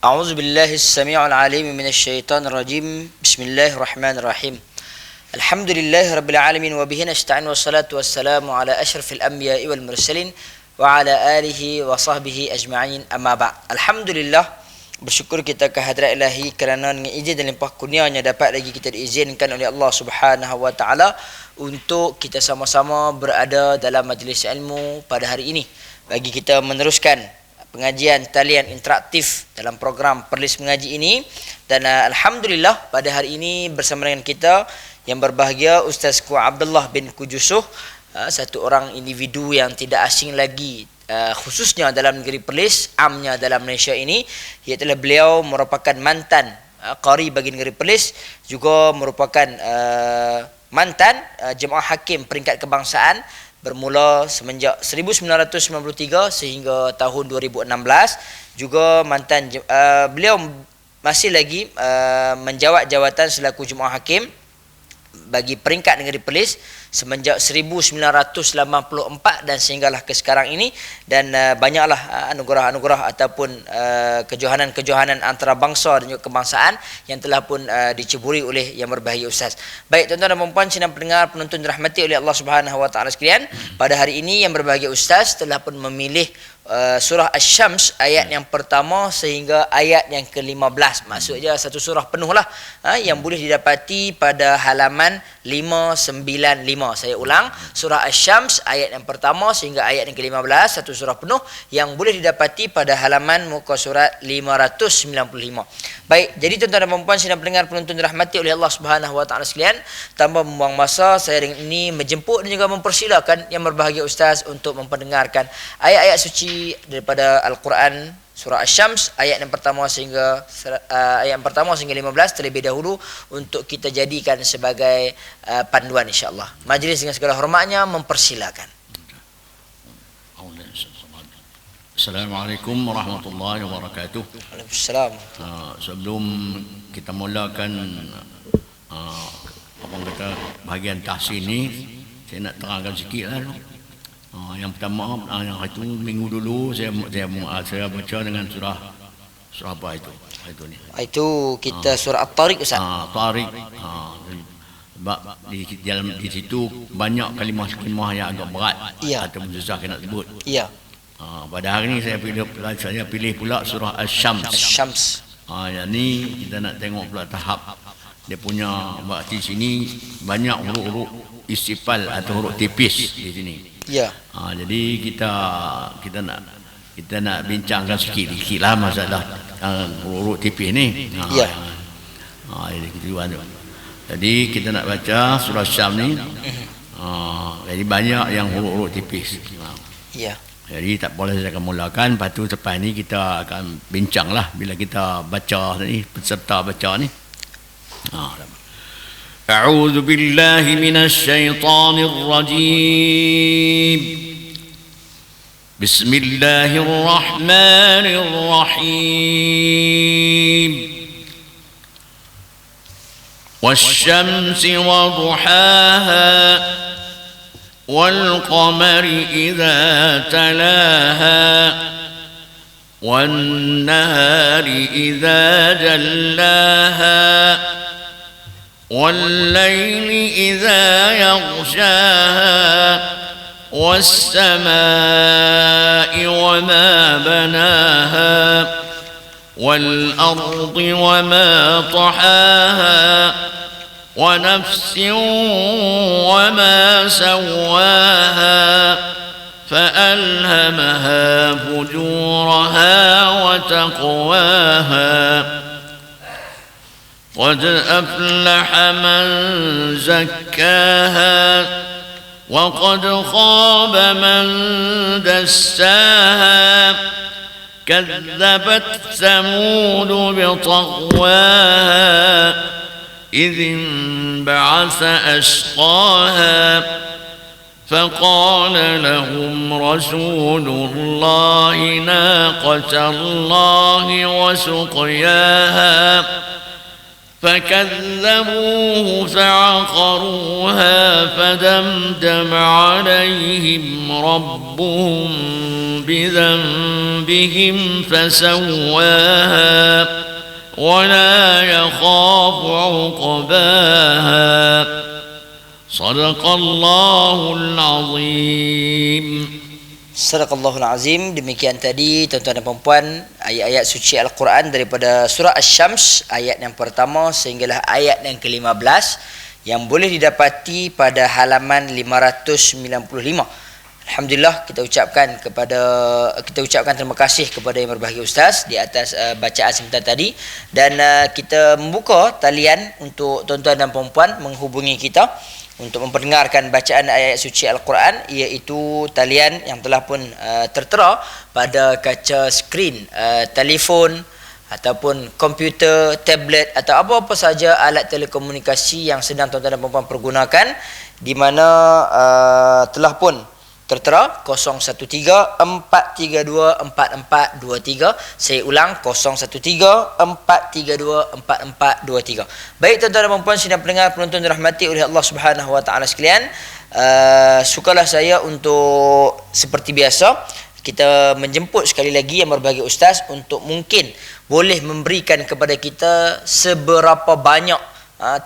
أعوذ بالله السميع العليم من الشيطان الرجيم بسم الله الرحمن الرحيم الحمد لله رب العالمين وبه نستعين والصلاة والسلام على أشرف الأنبياء والمرسلين وعلى آله وصحبه أجمعين أما بعد. Alhamdulillah, bersyukur kita ke hadrat ilahi kerana dengan izin dan limpah kurnianya dapat lagi kita diizinkan oleh Allah Subhanahu wa taala untuk kita sama-sama berada dalam majlis ilmu pada hari ini bagi kita meneruskan pengajian talian interaktif dalam program Perlis Mengaji ini. Dan alhamdulillah pada hari ini bersama dengan kita yang berbahagia Ustaz Ku Abdullah bin Kujusuh, satu orang individu yang tidak asing lagi khususnya dalam negeri Perlis, amnya dalam Malaysia ini, iaitu beliau merupakan mantan qari bagi negeri Perlis, juga merupakan mantan jemaah hakim peringkat kebangsaan bermula semenjak 1993 sehingga tahun 2016. Juga mantan beliau masih lagi menjawat jawatan selaku jemaah hakim bagi peringkat negeri Perlis semenjak 1984 dan sehinggalah ke sekarang ini. Dan banyaklah anugerah-anugerah ataupun kejohanan-kejohanan antarabangsa dan juga kebangsaan yang telah pun diceburi oleh yang berbahagia Ustaz. Baik tuan-tuan dan puan-puan sidang pendengar penonton dirahmati oleh Allah Subhanahu wa taala sekalian, pada hari ini yang berbahagia Ustaz telah pun memilih surah Asy-Syams ayat yang pertama sehingga ayat yang ke-15. Maksudnya satu surah penuhlah yang boleh didapati pada halaman 595. Saya ulang, surah Asy-Syams ayat yang pertama sehingga ayat yang ke-15, satu surah penuh yang boleh didapati pada halaman muka surat 595. Baik, jadi tuan-tuan dan puan-puan sidang pendengar penonton dirahmati oleh Allah Subhanahu wa taala sekalian, tanpa membuang masa saya dengan ini menjemput dan juga mempersilakan yang berbahagia Ustaz untuk memperdengarkan ayat-ayat suci daripada Al-Quran surah Asy-Syams ayat yang pertama sehingga 15 terlebih dahulu untuk kita jadikan sebagai panduan insya-Allah. Majlis dengan segala hormatnya mempersilakan. Assalamualaikum warahmatullahi wabarakatuh. Waalaikumsalam. Sebelum kita mulakan apa kata bahagian tahsin ni, saya nak terangkan sikitlah. Yang pertama, yang itu minggu dulu saya baca dengan surah apa itu? Itu kita surah At-Tariq Ustaz. Tariq. Sebab di situ banyak kalimah-kalimah yang agak berat atau susah nak sebut. Iya. Pada hari ini saya pilih pula surah Asy-Syams. Yang ni kita nak tengok pula tahap dia punya di sini banyak huruf-huruf istifal atau huruf tipis di sini. Ya. Jadi kita nak bincangkan sikit lah masalah huruf tipis ni. Ya. Jadi kita nak baca surah Syam ni. Jadi banyak yang huruf-huruf tipis. Ya. Jadi tak boleh saya akan mulakan. Lepas tu selepas ni kita akan bincang lah bila kita baca ni, peserta baca ni. أعوذ بالله من الشيطان الرجيم بسم الله الرحمن الرحيم والشمس وضحاها والقمر إذا تلاها والنهار إذا جلاها والليل إذا يغشاها والسماء وما بناها والأرض وما طحاها ونفس وما سواها فألهمها فجورها وتقواها قد أفلح من زكاها وقد خاب من دساها كذبت ثمود بطغواها إذ انبعث أشقاها فقال لهم رسول الله ناقة الله وسقياها فكذبوه فعقروها فدمدم عليهم ربهم بذنبهم فسواها ولا يخاف عقباها صدق الله العظيم. Sadaqallahul Azim. Demikian tadi tuan-tuan dan puan-puan ayat-ayat suci Al-Quran daripada surah Asy-Syams ayat yang pertama sehinggalah ayat yang ke-15 yang boleh didapati pada halaman 595. Alhamdulillah kita ucapkan terima kasih kepada yang berbahagia Ustaz di atas bacaan sebentar tadi, dan kita membuka talian untuk tuan-tuan dan puan-puan menghubungi kita untuk memperdengarkan bacaan ayat suci Al-Quran, iaitu talian yang telah pun tertera pada kaca skrin telefon ataupun komputer, tablet atau apa-apa saja alat telekomunikasi yang sedang tuan-tuan dan puan-puan pergunakan, di mana telah pun tertera 0134324423. Saya ulang 0134324423. Baik tuan-tuan dan puan-puan sidang pendengar penonton dirahmati oleh Allah Subhanahu wa taala sekalian, sukalah saya untuk seperti biasa kita menjemput sekali lagi yang berbahagia Ustaz untuk mungkin boleh memberikan kepada kita seberapa banyak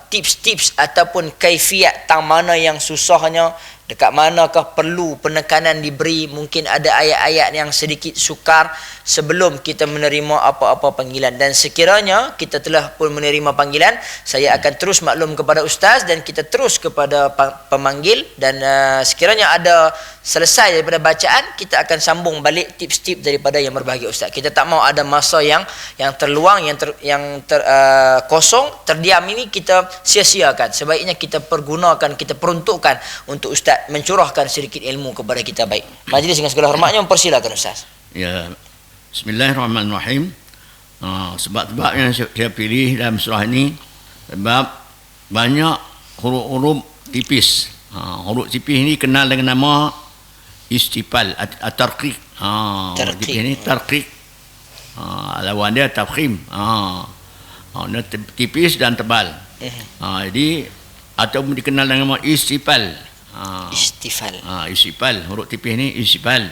tips-tips ataupun kaifiat tang mana yang susahnya, dekat manakah perlu penekanan diberi, mungkin ada ayat-ayat yang sedikit sukar sebelum kita menerima apa-apa panggilan. Dan sekiranya kita telah pun menerima panggilan, saya akan terus maklum kepada Ustaz dan kita terus kepada pemanggil, dan sekiranya ada selesai daripada bacaan, kita akan sambung balik tips-tips daripada yang berbahagia Ustaz. Kita tak mau ada masa yang terluang, kosong, terdiam ini kita sia-siakan. Sebaiknya kita pergunakan, kita peruntukkan untuk Ustaz mencurahkan sedikit ilmu kepada kita. Baik, majlis dengan segala hormatnya mempersilakan Ustaz. Ya, Bismillahirrahmanirrahim. Sebab-sebab yang saya pilih dalam surah ini sebab banyak huruf-huruf tipis. Huruf tipis ini kenal dengan nama istifal at-tarqiq. Tipis ini tarqiq. Lawan dia tafkhim. Tipis dan tebal. Jadi ataupun dikenal dengan nama istifal. Istifal. Huruf tipis ni istifal.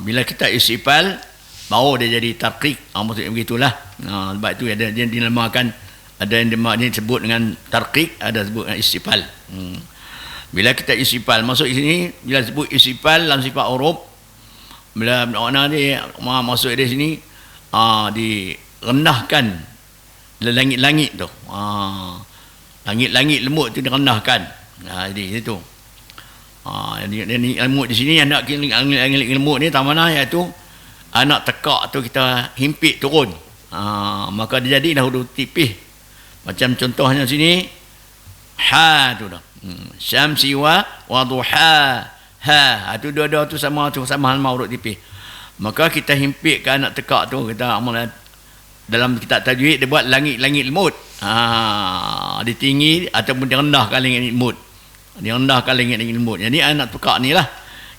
Bila kita istifal, baru dia jadi tarqiq. Maksudnya begitulah. Sebab itu ada yang dinamakan, ada yang disebut dengan tarqiq, ada sebut dengan istifal. Bila kita istifal, masuk di sini, bila sebut istifal dalam sifat huruf, bila makna dia masuk di sini, direndahkan langit-langit tu. Langit-langit lembut tu direndahkan. Jadi itu. Jadi lembut di sini, anak langit lembut ni tak mana, iaitu anak tekak tu kita himpit turun. Maka dia jadilah huruf tipis. Macam contohnya sini, ha tu dah. Syamsi wa duha. Ha tu dua-dua tu sama huruf tipis. Maka kita himpit ke anak tekak tu, kita amal dalam kitab tajwid dia buat langit-langit lembut. Ditinggi ataupun direndahkan langit lembut. Direndahkan langit-langit lembut. Jadi anak tekak ni lah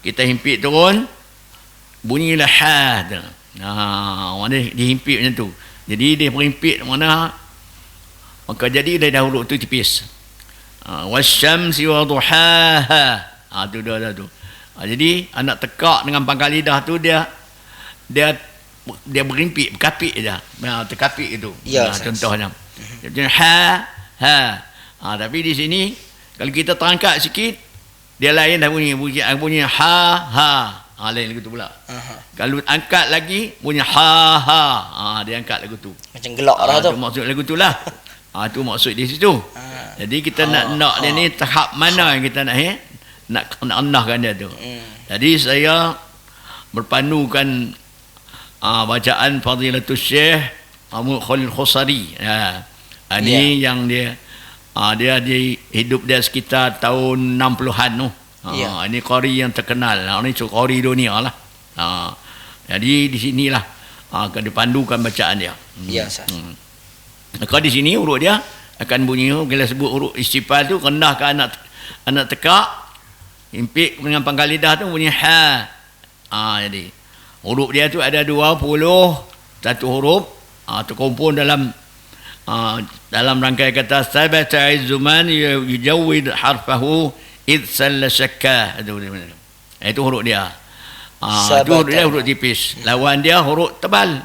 kita himpit turun, bunyilah ha tu. Mana dihimpit macam tu. Jadi dia berhimpit mana, maka jadi dah huruf tu tipis. Wasyamsi wa duhaha. Tu dah tu. Jadi anak tekak dengan pangkal lidah tu dia berhimpit, berkapit aja. Terkapit itu. Ya, contohnya. Jadi ha. Tapi di sini kalau kita terangkat sikit, dia lain dah bunyi ha. Lain lagu tu pula. Kalau angkat lagi bunyi ha. Dia angkat lagu tu. Macam gelak lah tu. Maksud lagu tu lah. Tu maksud di situ. Jadi kita nak dia ni tahap mana yang kita nak rendahkan dia tu. Jadi saya berpandukan bacaan Fadilatul Syekh Muhammad Khalil Khosari. Ini yang dia hidup dia sekitar tahun 60-an tu. Ini qari yang terkenal. Ini qari dunia lah. Jadi di sinilah akan dipandukan bacaan dia. Ya, Ustaz. Maka di sini huruf dia akan bunyi, bila sebut huruf istifal tu, rendahkan anak tekak, himpit dengan pangkal lidah tu bunyi ha. Jadi huruf dia tu ada 21 huruf, terkumpul dalam dalam rangkai kata sabata izzuman yujawwid harfahu id salla syakka, itu huruf dia. Itu huruf dia huruf tipis. Lawan dia huruf tebal.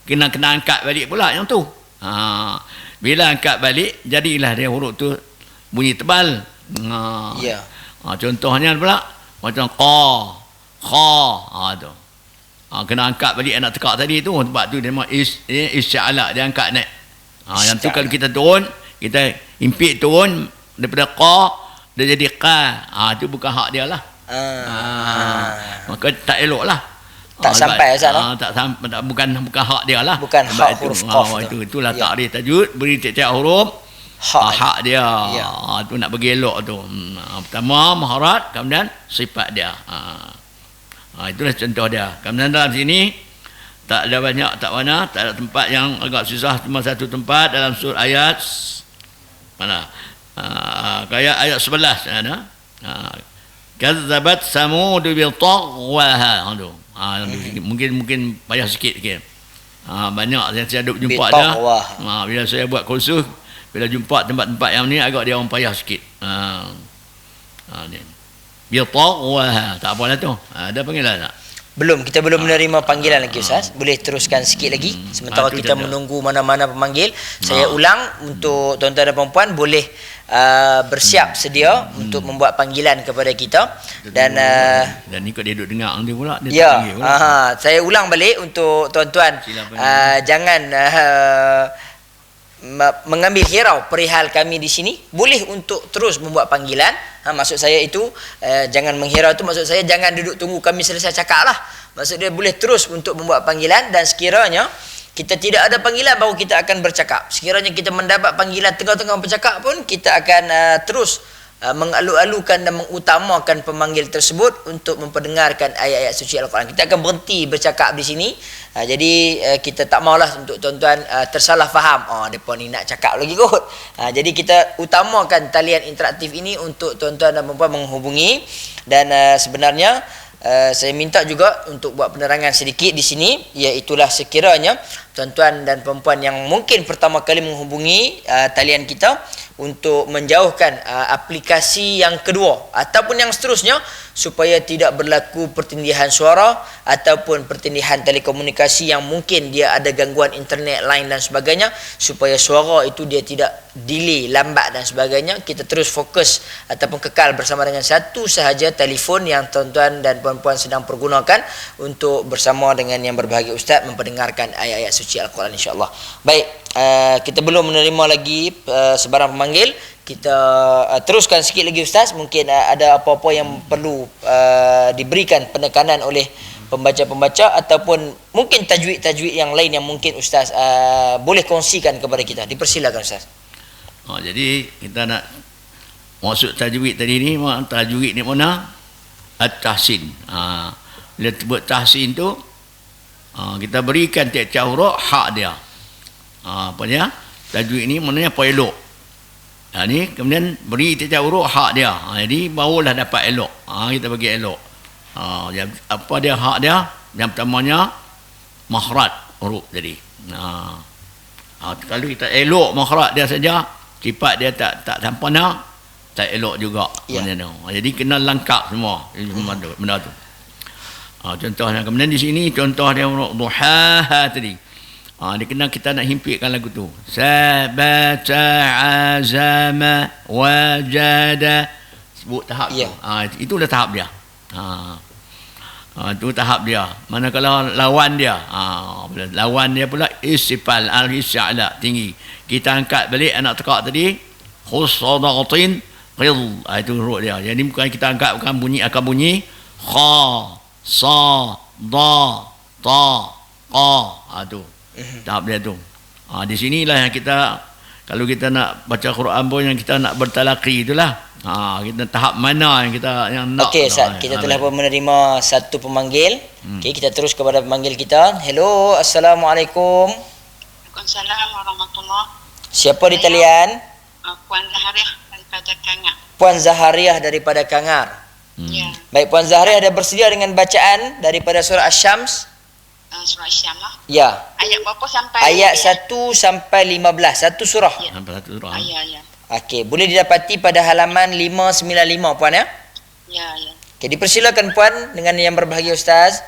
Kena angkat balik pula yang tu. Bila angkat balik, jadilah dia huruf tu bunyi tebal. Ya. Contohnya pula macam qa, kha, tu. Kena angkat balik anak tekak tadi tu, sebab tu dia memang isya'ala, dia angkat naik. Yang tu kalau kita turun, kita impit turun daripada qa dia jadi qa. Itu bukan hak dia lah. Maka tak elok lah. Tak sampai Ustaz lah. Bukan hak dia lah. Bukan hak huruf qaf tu. Itulah takdir tajwid, beri tiap-tiap huruf hak dia. Tu nak bagi elok tu. Pertama maharat, kemudian sifat dia. Itulah contoh dia. Kemudian dalam sini tak ada banyak, tak ada tempat yang agak susah, cuma satu tempat dalam surah ayat mana? Kayak ayat 11 ada. Kazzabat Samud bil taghwaha. Mungkin payah sikit. Banyak yang saya duk jumpa dah. Bila saya buat kursus, bila jumpa tempat-tempat yang ni agak dia orang payah sikit. Bil taghwaha. Tak apalah tu. Ada panggilan tak? Kita belum menerima panggilan lagi Ustaz. Boleh teruskan sikit lagi sementara kita menunggu mana-mana pemanggil. Saya ulang untuk tuan-tuan dan puan-puan boleh bersiap sedia untuk membuat panggilan kepada kita dan ni kau dia duduk dengar dia pula saya ulang balik untuk tuan-tuan jangan mengambil hirau perihal kami di sini, boleh untuk terus membuat panggilan. Maksud saya itu jangan menghirau itu, maksud saya jangan duduk tunggu kami selesai cakap lah. Maksud dia boleh terus untuk membuat panggilan, dan sekiranya kita tidak ada panggilan baru kita akan bercakap. Sekiranya kita mendapat panggilan tengah-tengah bercakap pun, kita akan terus mengalu-alukan dan mengutamakan pemanggil tersebut untuk memperdengarkan ayat-ayat suci Al-Quran. Kita akan berhenti bercakap di sini. Jadi kita tak maulah untuk tuan-tuan tersalah faham. Depa ni nak cakap lagi kot. Jadi kita utamakan talian interaktif ini untuk tuan-tuan dan puan-puan menghubungi. Dan sebenarnya saya minta juga untuk buat penerangan sedikit di sini, iaitulah sekiranya tuan-tuan dan puan-puan yang mungkin pertama kali menghubungi talian kita untuk menjauhkan aplikasi yang kedua ataupun yang seterusnya, supaya tidak berlaku pertindihan suara ataupun pertindihan telekomunikasi yang mungkin dia ada gangguan internet line dan sebagainya, supaya suara itu dia tidak delay, lambat dan sebagainya. Kita terus fokus ataupun kekal bersama dengan satu sahaja telefon yang tuan-tuan dan puan-puan sedang pergunakan untuk bersama dengan yang berbahagia Ustaz memperdengarkan ayat-ayat suci Al-Quran, insya-Allah. Baik, kita belum menerima lagi sebarang pemanggil. Kita teruskan sikit lagi Ustaz. Mungkin ada apa-apa yang perlu diberikan penekanan oleh pembaca-pembaca ataupun mungkin tajwid-tajwid yang lain yang mungkin Ustaz boleh kongsikan kepada kita. Dipersilakan Ustaz. Jadi kita nak maksud tajwid tadi ni, tajwid ni mana? At-tahsin. Bila buat tahsin tu, kita berikan tiap-tiap huruf hak dia. Apa dia? Tajwid ni maknanya apa elok. Ni kemudian beri tiap-tiap huruf hak dia. Jadi barulah dapat elok. Kita bagi elok. Apa dia hak dia? Yang pertamanya makhraj huruf tadi. Kalau kita elok makhraj dia saja, sifat dia tak sempurna, tak elok juga. Jadi kena lengkap semua benda tu. Contohnya kemudian di sini contoh dia huruf duhaha tadi. Dia kena kita nak himpitkan lagu tu. Sabata azama wajada. Sebut tahap tu. Itulah tahap dia. Itu tahap dia. Manakala lawan dia. Lawan dia pula istifal al-isya'la, tinggi. Kita angkat balik anak tekak tadi. Khusadatin qid. Itu huruf dia. Jadi bukan kita angkat, bukan bunyi, akan bunyi kha, sa, da, ta, qa. Itu tahap dia tu. Di sinilah yang kita, kalau kita nak baca Quran pun yang kita nak bertalaqi itulah. Kita tahap mana yang kita nak. Okey Ustaz, kita telah pun menerima satu pemanggil. Okey, kita terus kepada pemanggil kita. Hello, Assalamualaikum. Waalaikumsalam warahmatullahi. Siapa di talian? Puan Zahariah daripada Kangar. Puan Zahariah daripada Kangar. Ya. Baik, Puan Zahariah ada bersedia dengan bacaan daripada surah Asy-Syams? surah Syam lah. Ya. Ayat berapa sampai? Ayat 1 sampai 15. Satu surah. Ya. Sampai satu surah. Ya. Okey, boleh didapati pada halaman 595 puan ya. Ya. Okey, dipersilakan puan dengan yang berbahagia Ustaz.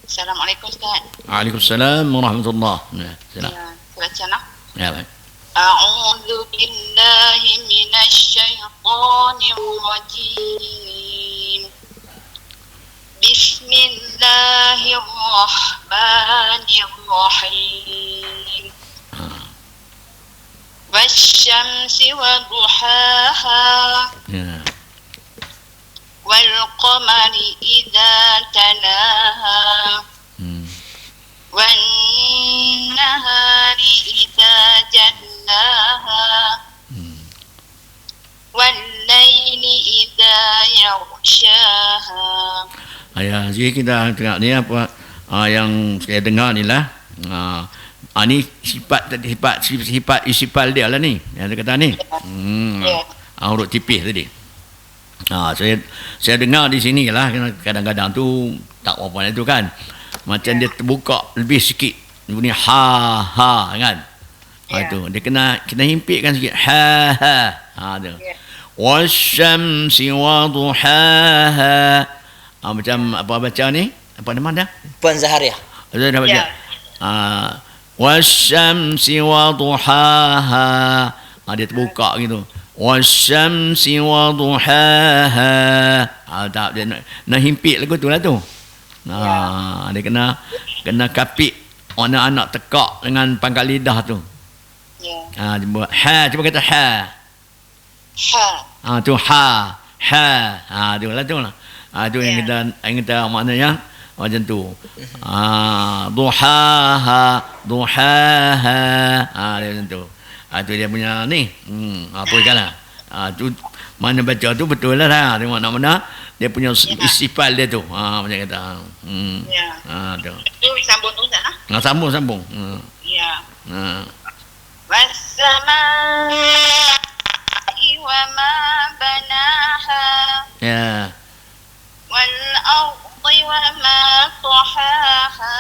Assalamualaikum Ustaz. Waalaikumsalam warahmatullahi. Ya, silakan. Ya, baca nak. Ya, baik. A'udzu billahi minasy syaithanir rajim. Bismillahirrahmanirrahim. Wasyamsi wa duhaha. Ya. Wal qamari idza talaha. Wan nahari idza jallaha. Wal laili idza yaghshaha. Jadi kita tengok ni apa yang saya dengar ni lah. Ni sifat isipal dia lah ni. Yang dia kata ni. Huruf tipis tadi. Saya dengar di sini lah. Kadang-kadang tu tak apa itu kan. Macam dia terbuka lebih sikit. Bunyi ha kan. Itu dia kena himpitkan sikit. Ha tu. Wasyamsi wa duhaha. Macam apa baca ni? Apa nama dia? Puan Zaharia. Saya dah baca. Wasyamsi wa duhaha. Dia terbuka gitu. Wasyamsi wa duhaha. Tak dia nak himpit lagu tu lah tu. Dia kena kapit anak-anak tekak dengan pangkat lidah tu. Dia buat cuba kata tu tu lah tu lah. Tu yang kita maknanya macam tu. Duhaha dia macam tu. Tu dia punya ni. Teruskanlah. Tu mana baca tu betul lah. Dia mana-mana dia punya istifal dia tu. Macam kata. Tu. Itu sambung tu Ustaz. Sambung. Ya. Was-samaa'i wa ma banaha. Ya. Wal ardi wa ma tahaha.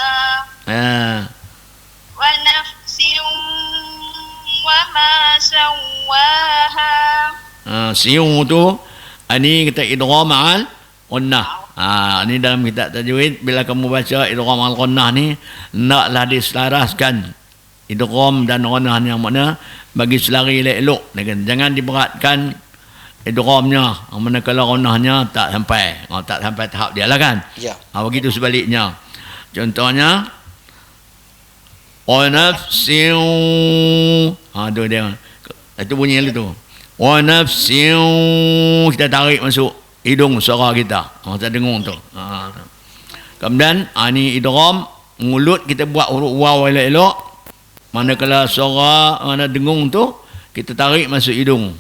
Ya. Wa nafsin wa ma sawwaha. Siung tu ini kita idgham al qunnah. Ini dalam kitab tajwid bila kamu baca idgham al qunnah ni naklah diselaraskan idgham dan qunnah yang makna bagi selari elok. Jangan diberatkan idghamnya. Manakala qunnahnya tak sampai tahap dia lah kan. Ya. Begitu sebaliknya. Contohnya wa nafsin. Tu dia. Itu bunyi tu. Wa nafsin, kita tarik masuk hidung suara kita. Kita dengung tu. Kemudian ni idgham mulut kita buat huruf waw elok-elok. Manakala suara mana dengung tu kita tarik masuk hidung.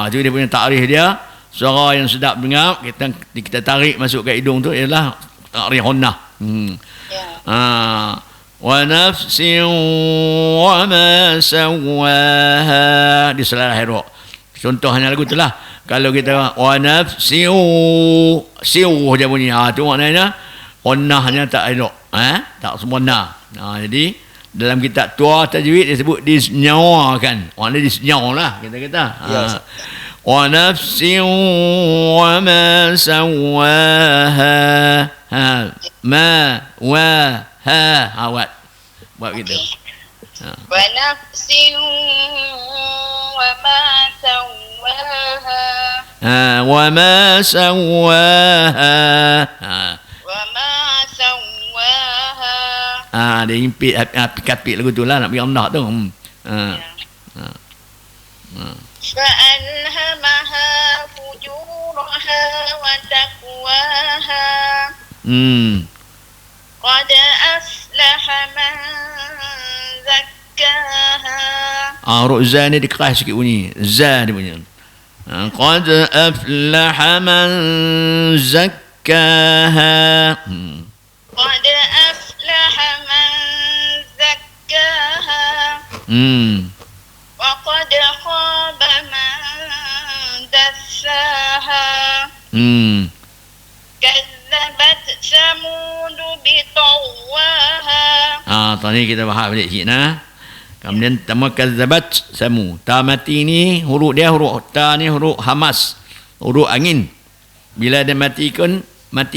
Itu dia punya takrif dia. Suara yang sedap dengar kita tarik masuk ke hidung tu ialah takrif hunnah. Wa nafsin wa ma sawwaha. Di selarah huruf. Contohnya lagu tu lah. Kalau kita wa nafsiu dia bunyi. Tu maknanya qunnahnya tak elok. Tak sempurna. Jadi dalam kitab tua tajwid dia sebut disenyawakan. Maknanya disenyaw lah kita kata. Wa nafsiu wa ma sawwaha. Ma wa ha. Buat gitu. Wa nafsin wa ma sawwaha. Wa ma sawwaha. Wa ma sawwaha. Dia impit kapit lagu tu lah nak bagi Allah tu. Fa'alhamaha fujuraha wa taqwaha. Qad aflaha man zakkaha. Huruf za ni dikeras sikit bunyi. Za dia bunyi. Qad aflaha man zakkaha. Qad aflaha man zakkaha. Wa qad khaba man dassaha. كذبت ثمود بطغواها Tadi kita bahas balik sikit nah. Kemudian pertama kazzabat samu. Ta mati ni huruf dia huruf ta ni huruf hamas. Huruf angin. Bila dia mati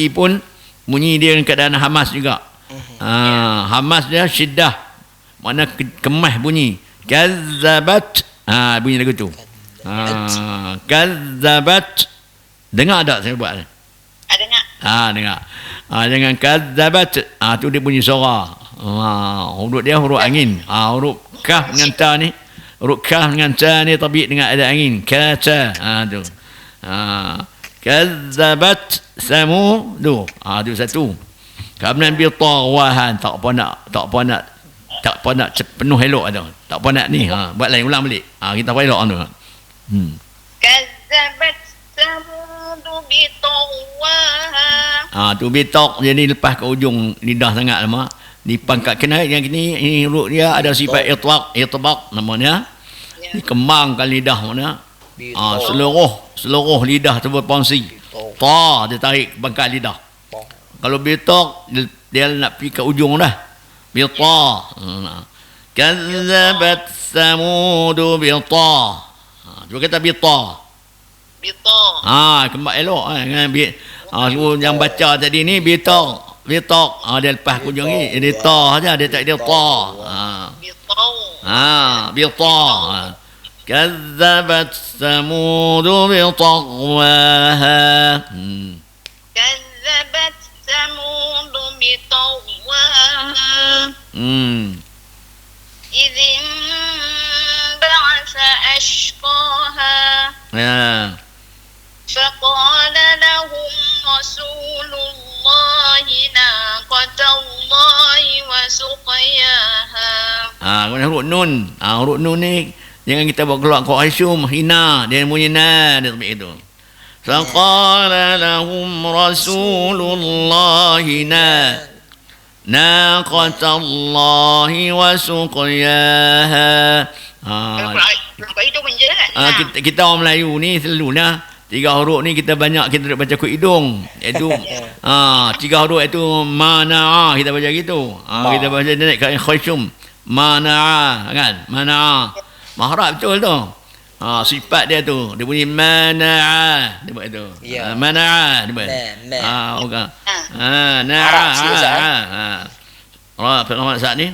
pun bunyi dia dalam keadaan hamas juga. Hamas dia syiddah. Mana kemah bunyi. Kazzabat. Bunyi lagu tu. Kazzabat. Dengar tak saya buat? Dengar. Dengar. Jangan kazzabat. Tu dia bunyi suara. Huruf dia huruf angin. Huruf kaf dengan ta ni. Huruf kaf dengan ta ni tabi dengan ada angin. Kata. Tu. Kazzabat samud. Tu satu. Kemudian bi tawahan tak apa nak penuh elok tu. Tak apa nak ni. Buat lain ulang balik. Kita buat elok tu. Kazzabat samud bitaghwaha. Tu bitok jadi lepas ke ujung lidah sangat lama. Dipangkat kena yang gini ini huruf dia ada sifat itbaq namanya. Dikembangkan lidah mana. Seluruh lidah tu berfungsi. Ta dia tarik pangkat lidah. Kalau bitok dia nak pergi ke ujung dah. Bita. Kazzabat samud bita. Cuba kata bita. Kembang elok yang baca tadi ni bitok. Dia lepas ke ujung ni. Dia ta saja dia tak dia ta. Bita. Kazzabat samud bitaghwaha. كذبت ثمود بطغواها إذ انبعث أشقاها فقال لهم رسول الله ناقة الله وسقياها. Kemudian huruf nun. Huruf nun ni jangan kita buat keluar kau asyum hina dia bunyi na dia seperti itu. Faqala lahum rasulullahi naqatallahi wa suqyaha. Kita orang Melayu ni selalunya 3 huruf ni kita banyak kita baca ku hidung. Iaitu 3 huruf itu mana'a kita baca gitu. Kita baca dia naik ke khasyum. Mana'a kan? Mana'a. Mahrab betul tu. Sifat dia tu dia bunyi mana'a dia buat itu. Mana'a dia buat. Okey. Na'a. Firman saat ni.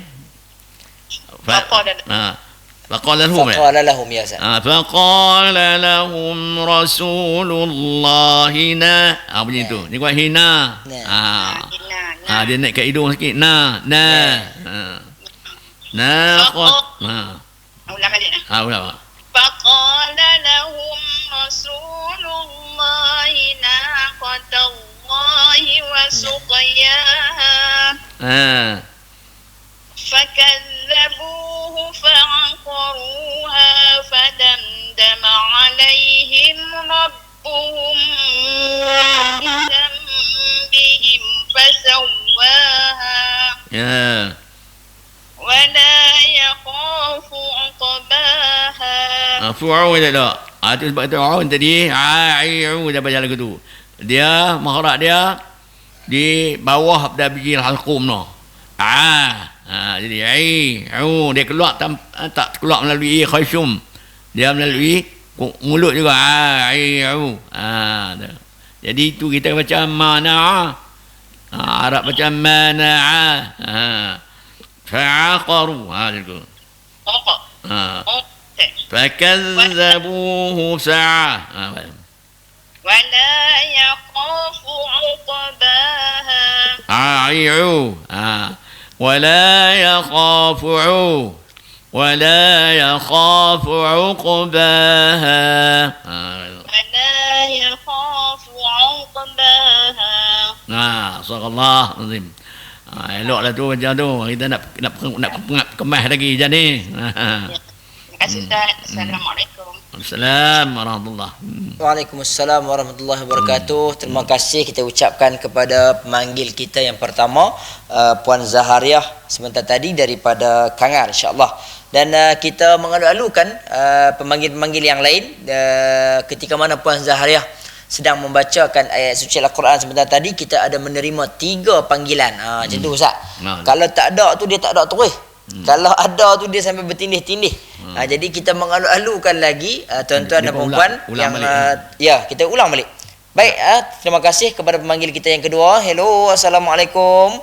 Faqala lahum ya Ustaz. Faqala lahum rasulullah bunyi tu. Ni buat hina. Dia naik ke hidung sikit. Ulang balik. Ulang. فقال لهم رسول الله ناقة الله وسقياها فكذبوه فعقروها فدمدم عليهم ربهم بذنبهم فسواها ولا يخاف عقباها. Fu'u tak ada. Itu sebab itu aun tadi ai'u dah baca lagu tu. Dia makhraj dia di bawah pada biji halqum no. Jadi ai'u dia keluar tak keluar melalui khasyum. Dia melalui mulut juga ai'u. Jadi itu kita baca mana'a. Arab baca mana'a. فعقروا فكذبوه سعى ولا يخاف عقباها. ولا يخاف ولا يخاف عقباها. ولا يخاف عقباها. صدق الله العظيم. Eloklah tu macam tu. Kita nak kemas lagi macam ni. Terima kasih Ustaz. Assalamualaikum. Assalamualaikum warahmatullahi. Waalaikumsalam warahmatullahi wabarakatuh. Terima kasih kita ucapkan kepada pemanggil kita yang pertama, Puan Zahariah sebentar tadi daripada Kangar, insya-Allah. Dan kita mengalu-alukan pemanggil-pemanggil yang lain ketika mana Puan Zahariah sedang membacakan ayat suci Al-Quran sebentar tadi, kita ada menerima 3 panggilan. Macam tu Ustaz. Kalau tak ada tu dia tak ada terus. Kalau ada tu dia sampai bertindih-tindih. Jadi kita mengalu-alukan lagi tuan-tuan dan puan-puan yang ya, kita ulang balik. Baik, terima kasih kepada pemanggil kita yang kedua. Hello, Assalamualaikum.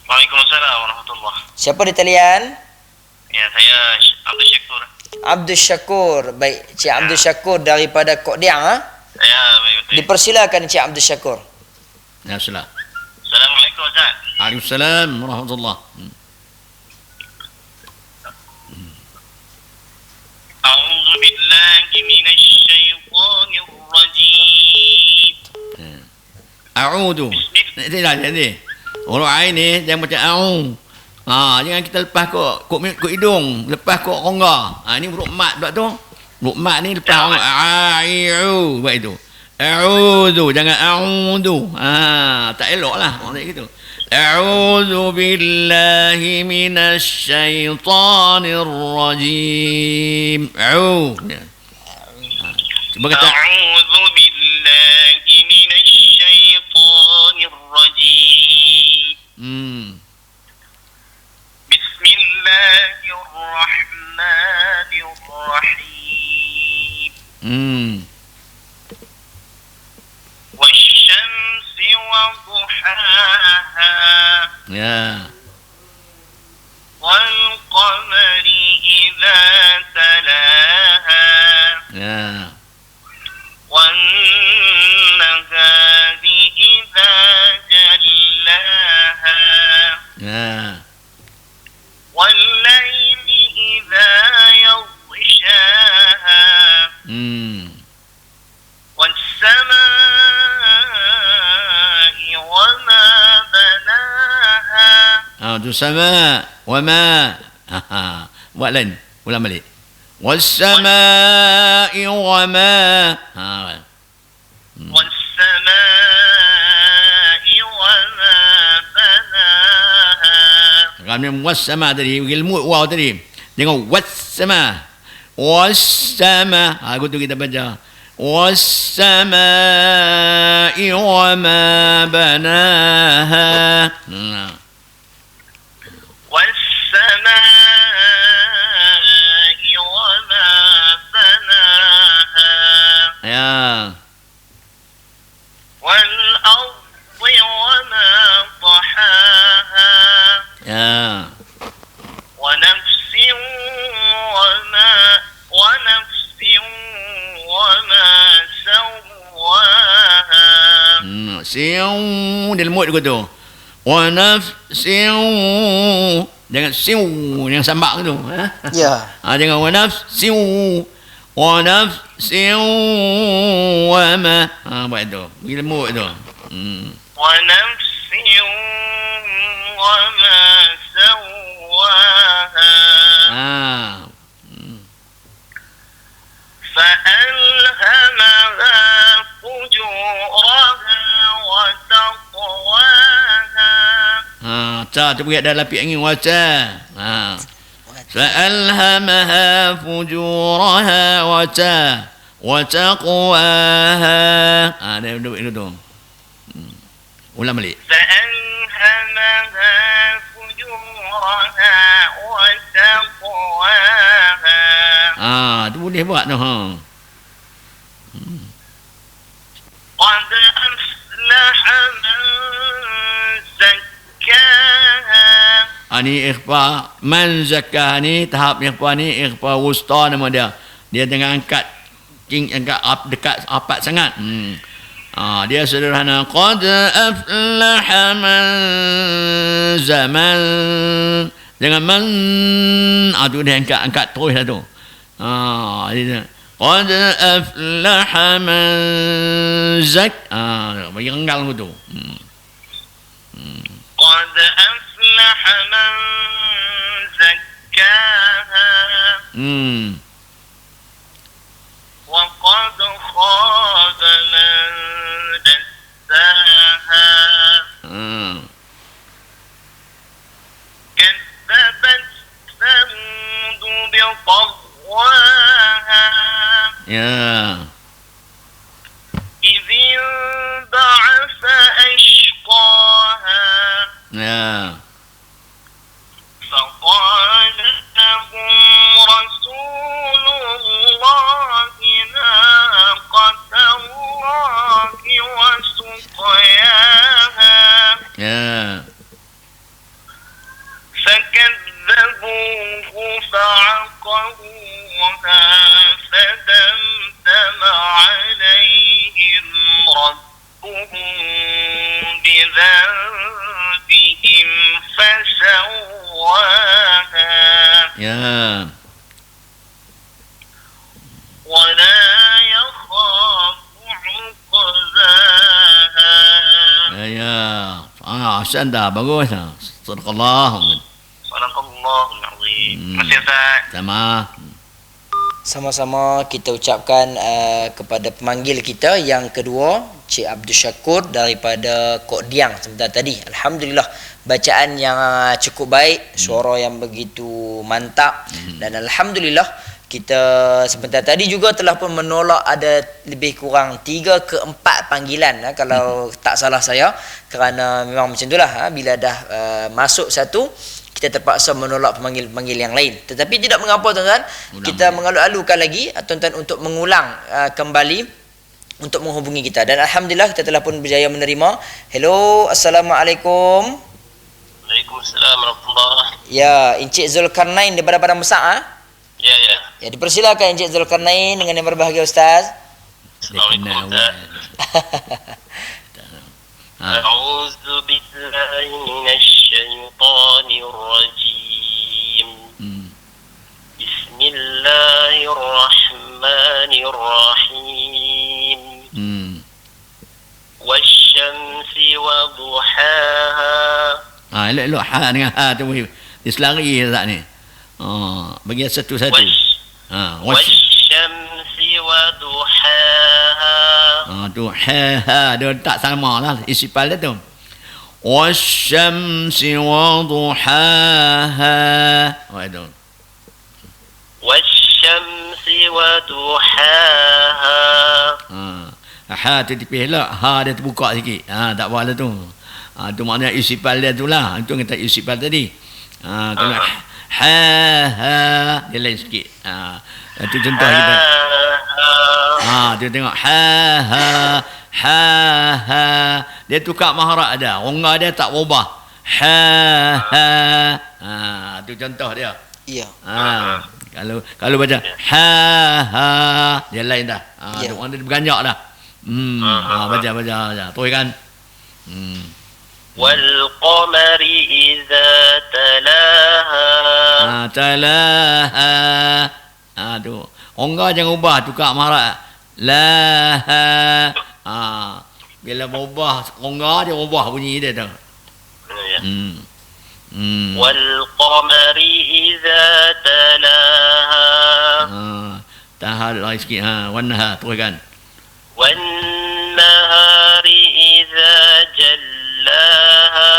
Waalaikumsalam warahmatullahi. Siapa di talian? Ya, saya Abdul Syakur. Abdul Syakur. Baik, Cik Abdul Syakur daripada Kok Diang. Ya, baik betul. Dipersilakan Cik Abdul Syakur. Ya, sila. Assalamualaikum Ustaz. Waalaikumsalam warahmatullahi. A'udzu billahi minasy syaithanir rajim. A'udhu. Tidak jadi. Huruf ain ni jangan baca a'u. Jangan kita lepas kok hidung, lepas kok rongga. Ini huruf mat pula tu. Huruf mat ni lepas a'i'u buat itu. A'udhu, jangan a'udhu. Tak eloklah orang gitu. A'udzu billahi minasy syaithanir rajim. Cuba kata A'udzu billahi minasy syaithanir rajim. Bismillahirrahmanirrahim. Wasyamsi wa duhaha. Ya. Wal qamari idza talaha. Ya. Wan nahari idza jallaha. Ya. Wal laili idza yaghshaha. والسماء وما بناها. Tu sama wa ma. Buat lain. Ulang balik. Was-sama'i wa ma. والسماء وما بناها. Kami was-sama tadi, ilmu waw tadi. Tengok was-sama. Was-sama. Aku tu kita baca. والسماء وما بناها. والسماء وما بناها. يا. والأرض وما طحاها. يا. ونفس وما سواها. Siu dia lemut aku tu. Wa nafsiu. Jangan siu yang sambak tu. Ya. Jangan wa nafsiu. Wa nafsiu wa ma. Buat tu. Bagi lemut tu. ونفس وما سواها. فألهمها فجورها وتقواها. Tu beri ada lapik angin waca. فألهمها فجورها وتقواها. Dia duduk itu. Ulang balik. فألهمها فجورها وتقواها. Tu boleh buat tu. قد أفلح من زكاها. Ni ikhfa man zakah ni, tahap ikhfa ni ikhfa wusta nama dia. Dia dengan angkat dekat apat sangat. Dia sederhana. Qad aflaha man zaman. Jangan man. Tu dia angkat terus lah tu. Qad aflaha man bagi renggal tu. قد أفلح من زكاها. وقد خاب من دساها. كذبت ثمود بطغواها. Ya. إذ Ya. فقال لهم رسول الله ناقة الله وسقياها Ya. فكذبوه فعقروها فدمدم عليهم ربهم بذنبهم فسواها Ya. ولا يخاف عقباها. Ya. Ahsan dah, bagus dah. Sadaqallah. Sadaqallahul azim. Masih Ustaz. Sama. Sama-sama kita ucapkan kepada pemanggil kita yang kedua, Cik Abdul Syakur daripada Kok Diang sebentar tadi. Alhamdulillah, bacaan yang cukup baik, suara yang begitu mantap dan alhamdulillah kita sebentar tadi juga telah pun menolak ada lebih kurang 3 ke 4 panggilan kalau tak salah saya, kerana memang macam itulah bila dah masuk satu kita terpaksa menolak pemanggil-pemanggil yang lain. Tetapi tidak mengapa tuan-tuan, kita mengalu-alukan lagi tuan-tuan untuk mengulang kembali untuk menghubungi kita. Dan alhamdulillah kita telah pun berjaya menerima. Hello, Assalamualaikum. Waalaikumsalam warahmatullahi. Ya, Encik Zulkarnain daripada Padang Besar. Ya, ya. Ya, dipersilakan Encik Zulkarnain dengan yang berbahagia Ustaz. Assalamualaikum Ustaz. A'udzu billahi minasyaitonir rajim. Bismillahirrahmanirrahim. Wasyamsi wa duhaha. Elok-elok ha dengan ha tu diselari Ustaz ni. Bagi satu-satu. Wasyamsi wa duhaha. Tu ha dia tak sama lah isipal dia tu. Wasyamsi wa duhaha. Itu. Wasyamsi wa duhaha. Ha tu dipilih lah. Ha dia terbuka sikit. Tak apa lah tu. Tu maknanya isipal dia tu lah. Itu kita isipal tadi. Kalau ha dia lain sikit. Itu contoh kita. Dia tengok ha dia tukar maharat ada. Rongga dia tak berubah. Tu contoh dia. Ya. Kalau baca ha dia lain dah. Orang dia berganjak dah. Baca. Teruskan. Wal qamari idza talaha. Talaha. Tu. Rongga jangan ubah, tukar maharat. Laha. Bila berubah rongga dia ubah bunyi dia tu. Wal qamari idza talaha. Tahal lagi sikit. Wannaha teruskan. Wan nahari idza jallaha.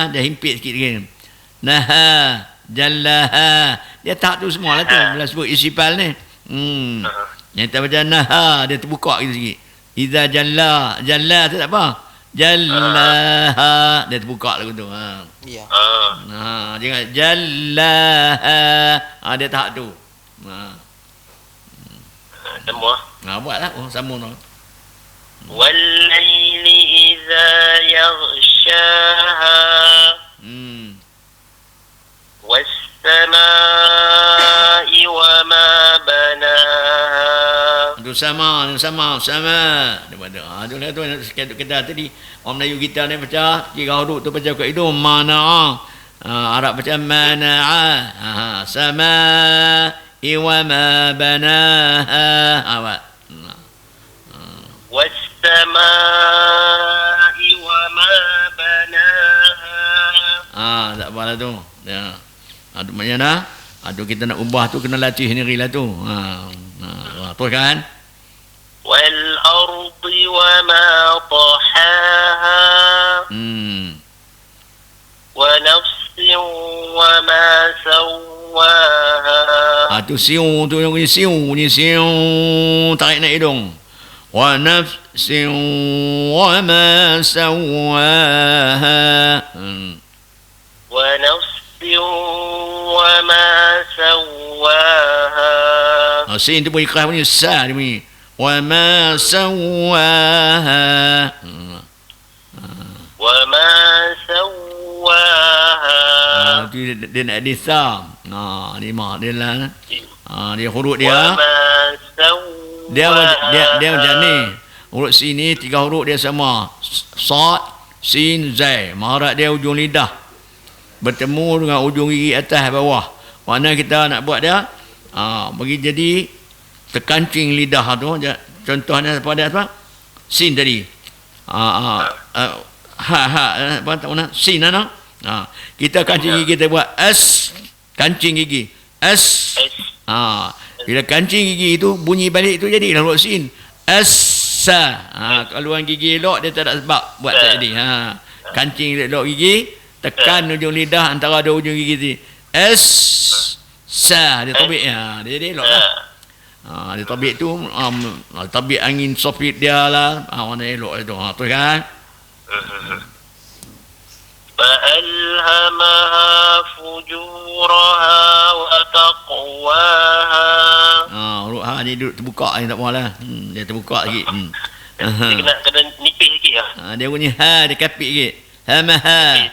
Dia himpit sikit lagi. Naha jallaha. Dia tak tu semua lah tu bila sebut isipal ni. Yang tak baca naha dia terbuka gitu sikit. Iza jalla tu tak apa. Jallaha dia terbuka lagu tu. Ya. Jangan jallaha. Dia tak tu. Semua. Buatlah sama tu. Wal laili idza yaghshaha. Was samaa'i wa ma banaha. Itu sama. Daripada tu lah tu kita tadi orang Melayu kita ni baca kira huruf tu baca kat hidung mana. Arab baca mana'a. Samaa'i wa ma banaha. Awak. Was samaa'i wa ma banaha. Tak apalah tu. Ya. Maknanya dah. Kita nak ubah tu kena latih sendiri lah tu. Teruskan. Wal ardi wa ma tahaha. Wa nafsin wa ma sawaha. Tu siu tu yang ni siu tarik naik hidung. ونفس وما سواها ونفس وما سواها sin tu bunyi keras bunyi sa dia bunyi وما سواها وما سواها dia nak disam ni mak dia lah dia huruf dia وما سواها dia macam ni huruf sin ni 3 huruf dia sama sad sin zai maharat dia ujung lidah bertemu dengan ujung gigi atas bawah mana kita nak buat dia bagi jadi terkancing lidah tu contohnya pada apa sin tadi apa tak mana sin ana kita kancing gigi kita buat s kancing gigi s bila kancing gigi itu bunyi balik tu jadi huruf sin s sa keluar gigi elok dia tak ada sebab buat tak jadi kancing elok gigi tekan ujung lidah antara dua ujung gigi tu s sa dia tabik dia jadi elok lah dia tabik tu tabik angin sopit dia lah mana elok itu tu kan فألهمها فجورها وتقواها huruf dia duduk terbuka ni tak apalah dia terbuka lagi dia kena nipis sikit lah dia bunyi ha dia kapit sikit hamaha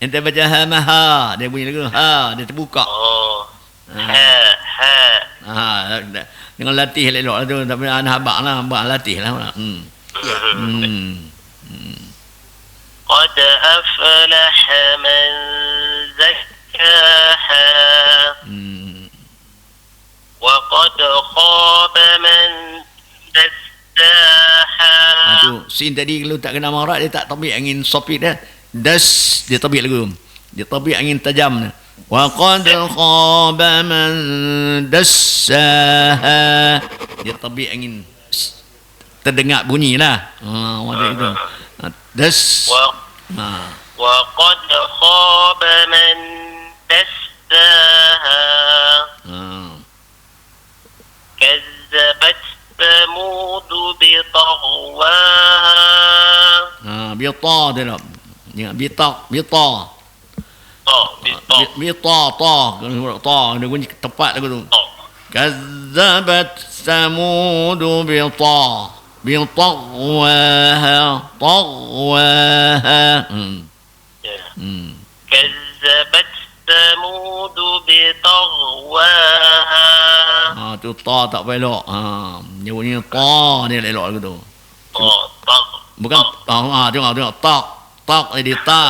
ente baca hamaha dia bunyi lagu dia terbuka dengan latih elok lah tu tapi anak abang lah abang latih lah قد أفلح من زكاها وقد خاب من دساها tu sin tadi kalau tak kena marat dia tak tabik angin sopit dia das dia tabik lagu dia tabik angin tajam wa qad khaba man dassaha dia tabik angin terdengar bunyi lah macam itu das وقد خاب من دساها كذبت ثمود بطغواها bita dia lah bita dia bunyi tepat lagu tu كذبت ثمود بطغواها طغواها كذبت ثمود بطغواها tu ta tak belok dia bunyi ta dia elok lagu tu bukan tengok tak jadi ta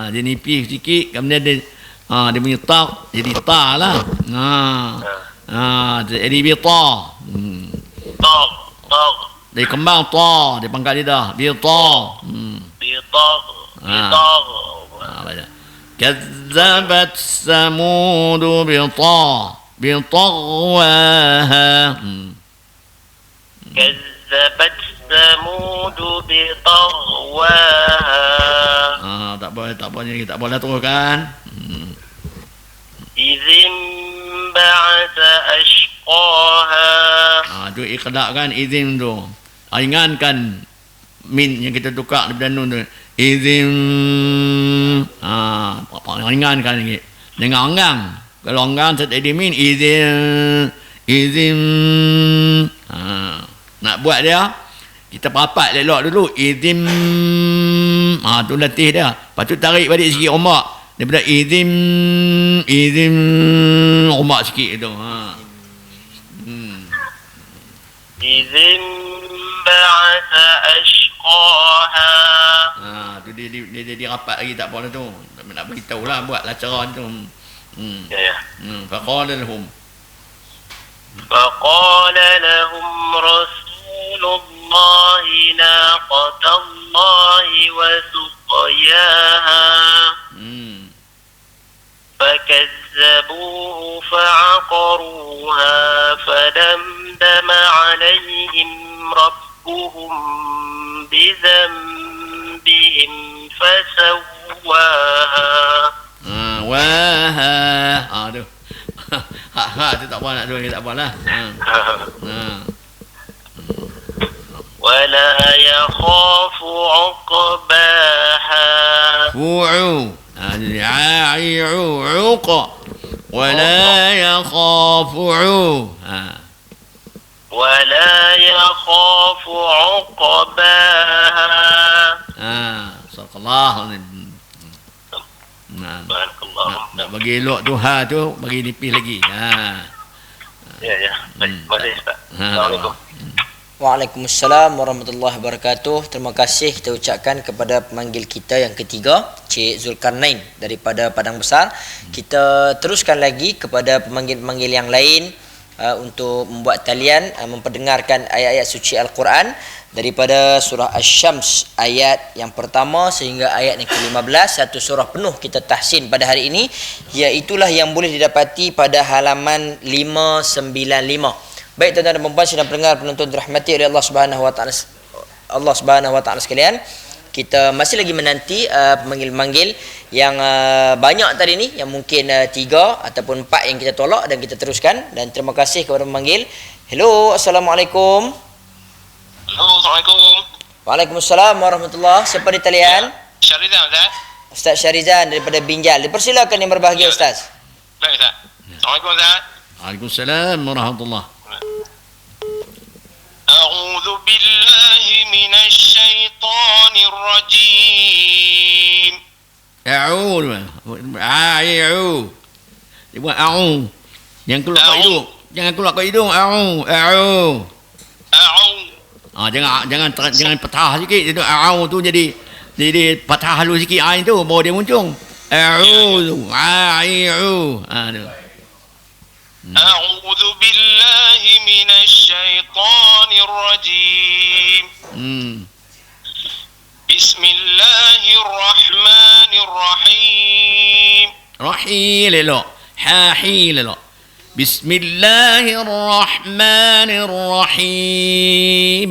dia nipis sikit kemudian dia bunyi tak jadi ta lah jadi bita dia kembang ta dia pangkat lidah bita كذبت ثمود بطغواها كذبت ثمود بطغواها tak boleh teruskan إذ انبعث أشقاها tu iqla' kan izin tu ingatkan min yang kita tukar daripada nun tu izin ingatkan lagi dengan anggang kalau anggang tak ada min izin nak buat dia kita perapat elok dulu izin tu latih dia lepas tu tarik balik sikit ombak daripada izin ombak sikit tu إذ انبعث أشقاها tu dia rapat lagi tak apa tu nak beritahu lah buat lah cara tu فقال لهم رسول الله ناقة الله وسقياها فكذبوه فعقروها فدمدم عليهم ربهم بذنبهم فسواها aduh tu tak apa nak tu tak apalah ولا يخاف عقباها فوعو عاعيعو عوق ولا يخاف عو ولا يخاف عقباها صدق الله. Barakallahu. Nak bagi elok duha tu, bagi nipis lagi. Ya. Baik, terima kasih Ustaz. Assalamualaikum. Waalaikumsalam warahmatullahi wabarakatuh. Terima kasih kita ucapkan kepada pemanggil kita yang ketiga, Cik Zulkarnain daripada Padang Besar. Kita teruskan lagi kepada pemanggil-pemanggil yang lain untuk membuat talian memperdengarkan ayat-ayat suci Al-Quran daripada surah Asy-Syams ayat yang pertama sehingga ayat yang ke-15. Satu surah penuh kita tahsin pada hari ini, iaitulah yang boleh didapati pada halaman 595. Baik tuan-tuan dan puan-puan sedang pendengar penonton dirahmati oleh Allah Subhanahu wa taala sekalian, kita masih lagi menanti pemanggil-pemanggil yang banyak tadi ni, yang mungkin 3 ataupun 4 yang kita tolak, dan kita teruskan. Dan terima kasih kepada pemanggil. Hello, assalamualaikum. Halo, Assalamualaikum. Waalaikumsalam warahmatullahi. Siapa di talian? Syarizan, Ustaz. Ustaz Syarizan daripada Binjal. Dipersilakan yang berbahagia, Ustaz. Baik, Ustaz. Assalamualaikum, Ustaz. Waalaikumsalam warahmatullahi. أعوذ بالله من الشيطان الرجيم A'u. Dia buat a'u. Jangan keluar kat hidung. Jangan keluar kat hidung. A'u. Jangan patah sikit. Itu a'u tu jadi patah halus sikit ain tu baru dia muncul. A'u. A'u. Tu. أعوذ بالله من الشيطان الرجيم بسم الله الرحمن الرحيم رحيل لا حاحيل لا بسم الله الرحمن الرحيم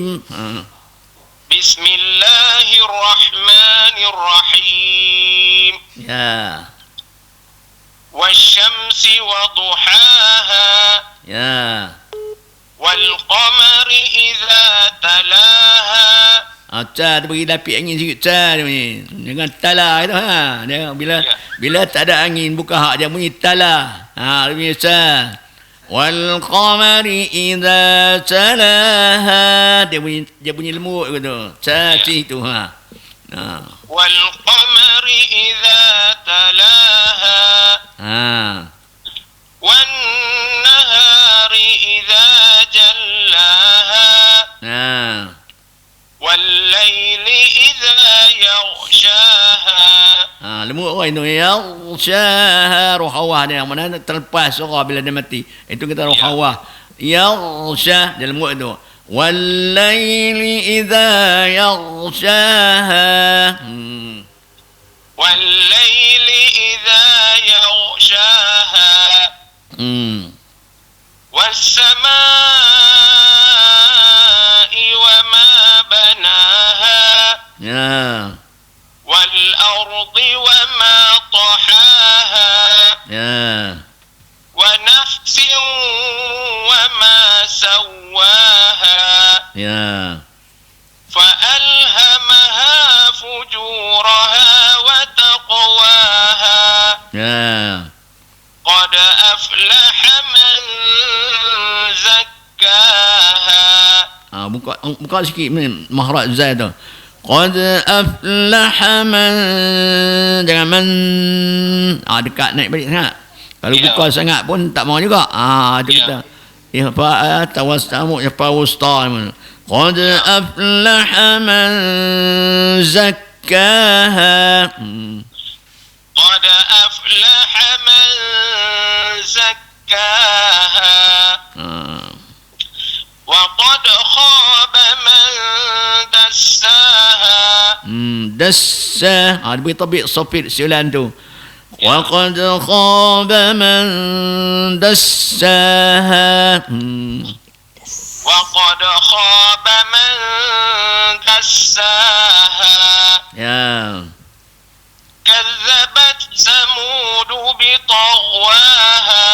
بسم الله الرحمن الرحيم يا والشمس وضحاها يا والقمر إذا تلاها Ca tu bagi dapik angin sikit. Ca dia bunyi. Jangan tala itu Dia bila tak ada angin buka hak dia bunyi tala. Dia bunyi ca. Wal qamari idza talaha. Dia bunyi lembut gitu. Ca itu Wal qamari idza talaha. Wan nahari idza jallaha. والليل إذا يغشاها lembut orang itu yaghshaha, roh hawah dia, mana terlepas suara bila dia mati, itu kita roh hawah. Yaghsha dia lembut itu. Wallaili idza yaghshaha. Wallaili idza yaghshaha. Was-samaa'i wa ma banaha. والأرض وما طحاها ونفس وما سواها فألهمها فجورها وتقواها قد أفلح من زكاها buka sikit mahraj zai tu. Qad aflaha man, jangan man dekat naik balik sangat. Kalau buka sangat pun tak mau juga. Itu kita ihfa tawassamu ihfa wusta. Qad aflaha man zakkaha. Qad aflaha man zakkaha. Wa qad khaba man dassaha. Dassa. Dia beri tabik sofit siulan tu. Wa qad khaba man dassaha. Wa qad khaba man dassaha. Kazzabat Samud bi taghwaha.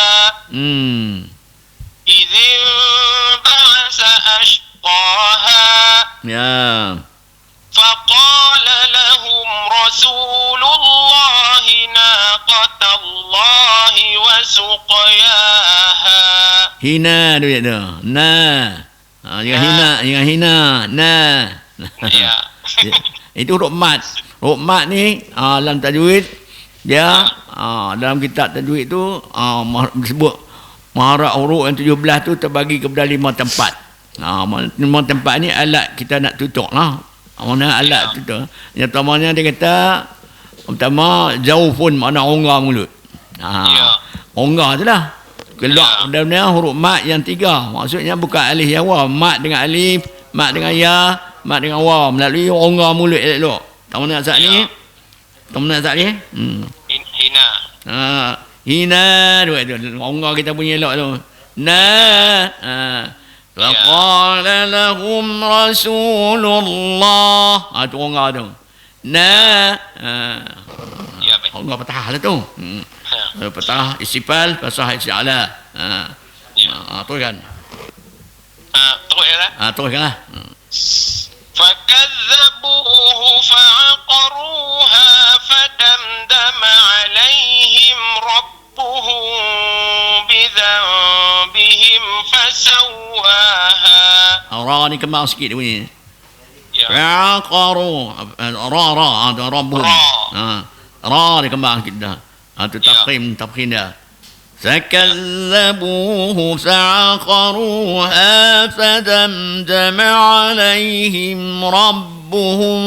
إذ انبعث أشقاها Ya. فقال لهم رسول الله ناقة الله وسقياها. Hina dia tu. Jangan hina. Ya. Itu huruf mat. Huruf mat ni dalam tajwid dia dalam kitab tajwid tu disebut maharah huruf yang 17 tu terbagi kepada 5 tempat. 5 tempat ni alat kita nak tutup lah. Mana alat tutup. Yang pertamanya dia kata pertama jaufun makna onggar mulut. Onggar tu lah. Keluar dalamnya huruf mat yang 3. Maksudnya bukan alif ya waw, mat dengan alif, mat dengan ya, mat dengan waw melalui onggar mulut elok. Tahu mana asal ni? Tahu mana asal ni? Hina. Hina tu onggar kita punya elok tu. Faqala lahum Rasulullah. Tu onggar tu. Ya, baik. Onggar patah lah tu. Patah istifal pasal isti'ala. Tu kan. Terus ya lah. Teruskanlah. فكذبوه فعقروها فدمدم عليهم ربهم بذنبهم فسواها. Ra ni kembang sikit dia bunyi. Ya. Fa'aqaru. Ra rabbuhum. Ra dia kembang sikit dah. Tu tafkhim dia. فكذبوه فعقروها فدمدم عليهم ربهم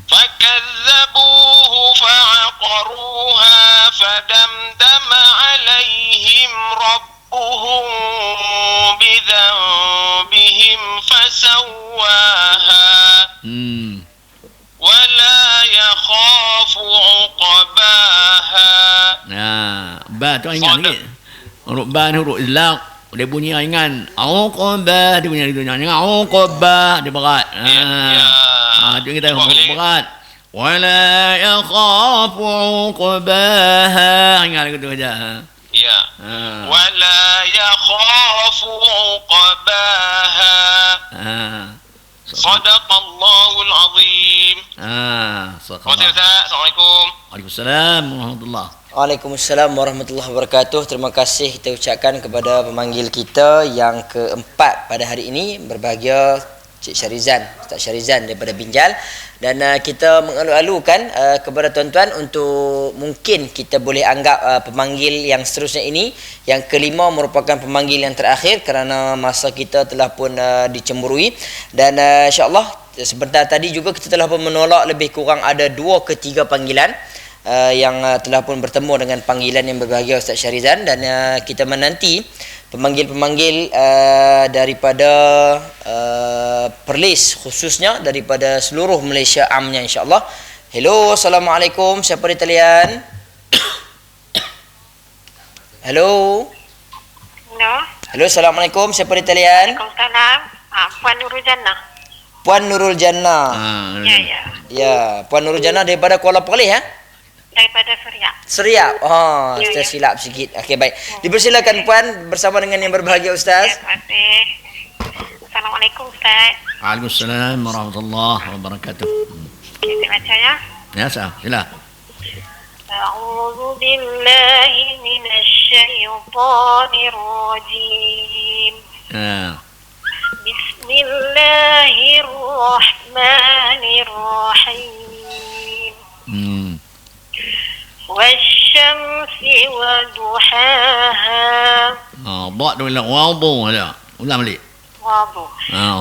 فكذبوه فعقروها فدمدم عليهم ربهم بذنبهم فسواها ولا يخاف عقباها. Ba tu ingat sikit. Huruf ba ni huruf izlaq. Dia bunyi ringan. Uqba dia bunyi gitu. Jangan uqba dia berat. Dia kita huruf berat. Wala yakhafu uqbaha. Ingat gitu aja. Ya. Wala yakhafu uqbaha. Sadaqallahul azim. Assalamualaikum. Waalaikumsalam warahmatullahi. Waalaikumsalam warahmatullahi wabarakatuh. Terima kasih kita ucapkan kepada pemanggil kita yang keempat pada hari ini. Berbahagia Cik Syarizan, Ustaz Syarizan daripada Binjal. Dan kita mengalu-alukan kepada tuan-tuan untuk mungkin kita boleh anggap pemanggil yang seterusnya ini, yang kelima merupakan pemanggil yang terakhir kerana masa kita telah pun dicemburui. Dan insyaAllah sebentar tadi juga kita telah pun menolak lebih kurang ada 2 ke 3 panggilan yang telah pun bertemu dengan panggilan yang berbahagia Ustaz Syarizan. Dan kita menanti pemanggil-pemanggil daripada Perlis, khususnya daripada seluruh Malaysia amnya insya-Allah. Hello, assalamualaikum. Siapa di talian? Hello. Hello, assalamualaikum. Siapa di talian? Waalaikumsalam. Puan Nurul Jannah. Puan Nurul Jannah. Ya, Puan Nurul Jannah daripada Kuala Perlis Daripada Seriak. Seriak. Saya silap sikit. Okey, baik. Dipersilakan Puan bersama dengan yang berbahagia Ustaz. Terima kasih. Assalamualaikum Ustaz. Waalaikumsalam warahmatullahi wabarakatuh. Okey, saya baca ya. Ya, sila. A'udzu billahi minasyaitonir rajim. Bismillahirrahmanirrahim. Wasyamsi wa duhaha. Ba tu lah wadu ada. Ulang balik. Wadu.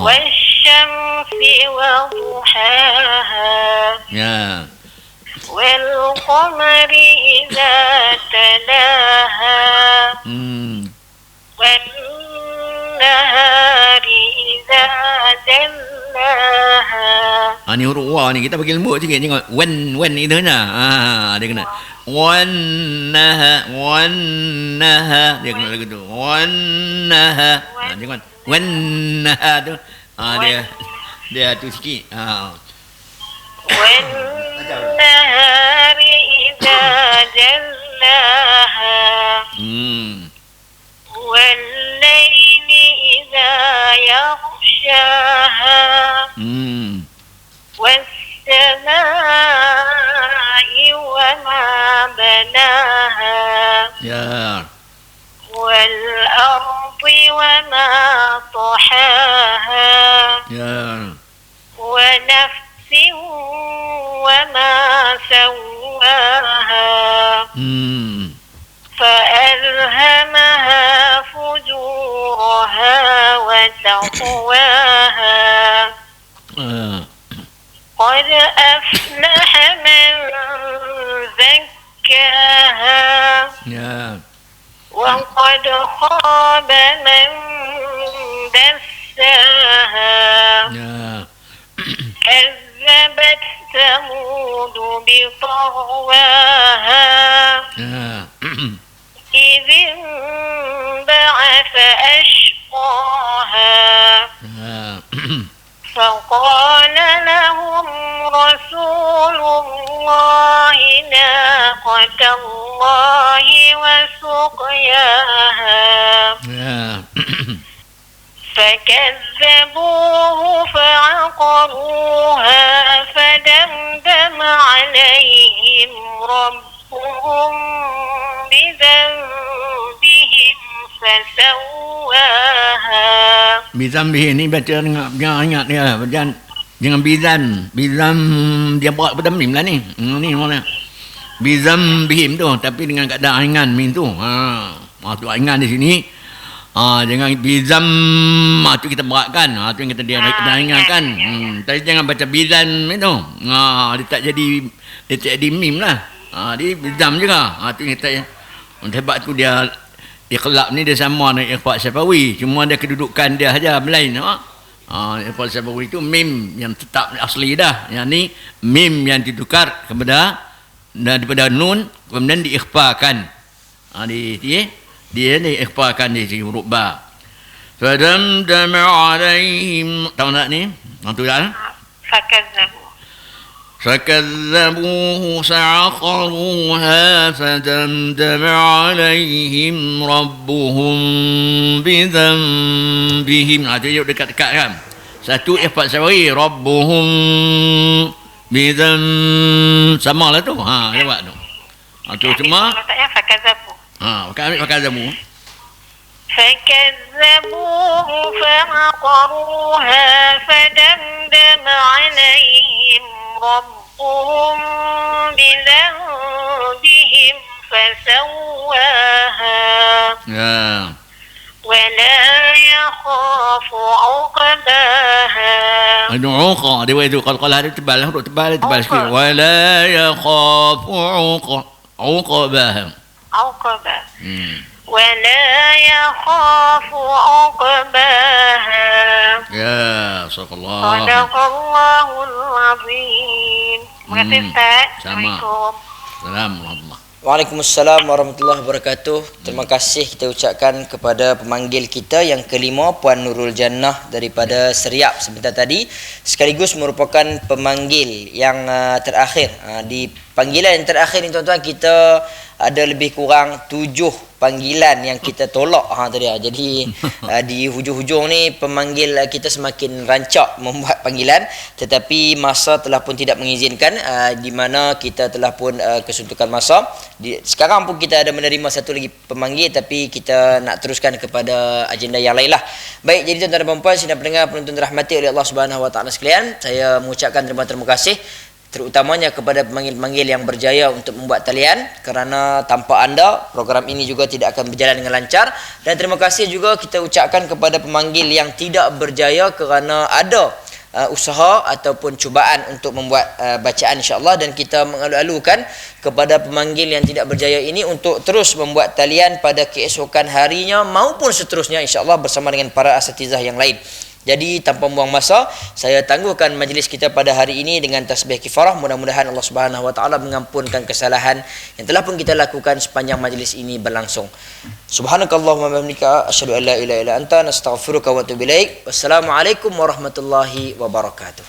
Wasyamsi wa duhaha. Ya. Wal qamari idza talaha. Wan nahari idza jallaha. Ni huruf wa ni kita bagi lembut sikit tengok. Wan itu nah. Dia kena wan naha dia kena lagu tu. Wan naha. Tengok wan naha tu. Dia tu sikit. Wan nahari idza jallaha. Wal laili يغشاها والسماء وما بناها Ya. والأرض وما طحاها Ya. ونفس وما سواها فألهمها فجورها وتقواها قد أفلح من زكاها Ya. وقد خاب من دساها Ya. كذبت ثمود بطغواها Ya. إذ انبعث أشقاها Ya. فقال لهم رسول الله ناقة الله وسقياها Ya. فكذبوه فعقروها فدمدم عليهم ربهم بذنبهم فسواها. Bizambih ni baca jangan ingat dia jangan bizam dia buat pada mim lah ni. Ni mana? Bizambihim tu tapi dengan keadaan ringan mim tu. Tu ringan di sini. Jangan bizam tu kita beratkan. Tu yang kita dia ringankan. Tapi jangan baca bizan itu. Dia tak jadi mim lah. Dia bizam juga. Tu yang kita hebat tu dia iqlab ni dia sama dengan ikhfa syafawi, cuma ada kedudukan dia saja lain. Ikhfa syafawi itu mim yang tetap asli dah. Yang ni mim yang ditukar daripada nun kemudian diikhfakan. Dia ni ikhfakan di sini huruf ba. Fadamdama alaihim, tahu tak ni? Tu dah. فكذبوه فعقروها فدمدم عليهم ربهم بذنبهم. Itu dekat-dekat kan. Satu ikhfa syafawi rabbuhum bidzam sama lah tu. Lewat tu. Tu cuma letaknya fakadzabu. Fakadzabu. فكذبوه فعقروها فدمدم عليهم ربهم بذنبهم فسواها. ولا يخاف عقباها. عقا dia kalau ada tebal sikit. ولا يخاف عقباها. ولا يخاف عقباها. Ya, Sadaqallah. Sadaqallahul Azim. Terima kasih Ustaz. Assalamualaikum. Assalamualaikum. Waalaikumsalam warahmatullahi wabarakatuh. Terima kasih kita ucapkan kepada pemanggil kita yang kelima, Puan Nurul Jannah daripada Seriap sebentar tadi, sekaligus merupakan pemanggil yang terakhir. Di panggilan yang terakhir ni tuan-tuan, kita ada lebih kurang 7 panggilan yang kita tolak tadi. Jadi di hujung-hujung ni pemanggil kita semakin rancak membuat panggilan, tetapi masa telah pun tidak mengizinkan, di mana kita telah pun kesuntukan masa. Sekarang pun kita ada menerima satu lagi pemanggil, tapi kita nak teruskan kepada agenda yang lain lah. Baik, jadi tuan-tuan dan puan-puan, sidang pendengar penonton dirahmati oleh Allah Subhanahu Wa Taala sekalian, saya mengucapkan terima kasih terutamanya kepada pemanggil-pemanggil yang berjaya untuk membuat talian, kerana tanpa anda program ini juga tidak akan berjalan dengan lancar. Dan terima kasih juga kita ucapkan kepada pemanggil yang tidak berjaya kerana ada usaha ataupun cubaan untuk membuat bacaan, insya-Allah. Dan kita mengalu-alukan kepada pemanggil yang tidak berjaya ini untuk terus membuat talian pada keesokan harinya maupun seterusnya, insya-Allah, bersama dengan para asatizah yang lain. Jadi tanpa buang masa, saya tangguhkan majlis kita pada hari ini dengan tasbih kifarah. Mudah-mudahan Allah Subhanahu Wa Taala mengampunkan kesalahan yang telah pun kita lakukan sepanjang majlis ini berlangsung. Subhanakallahumma wa bihamdika asyhadu an la ilaha illa anta nastaghfiruka wa atubu ilaik. Wassalamualaikum warahmatullahi wabarakatuh.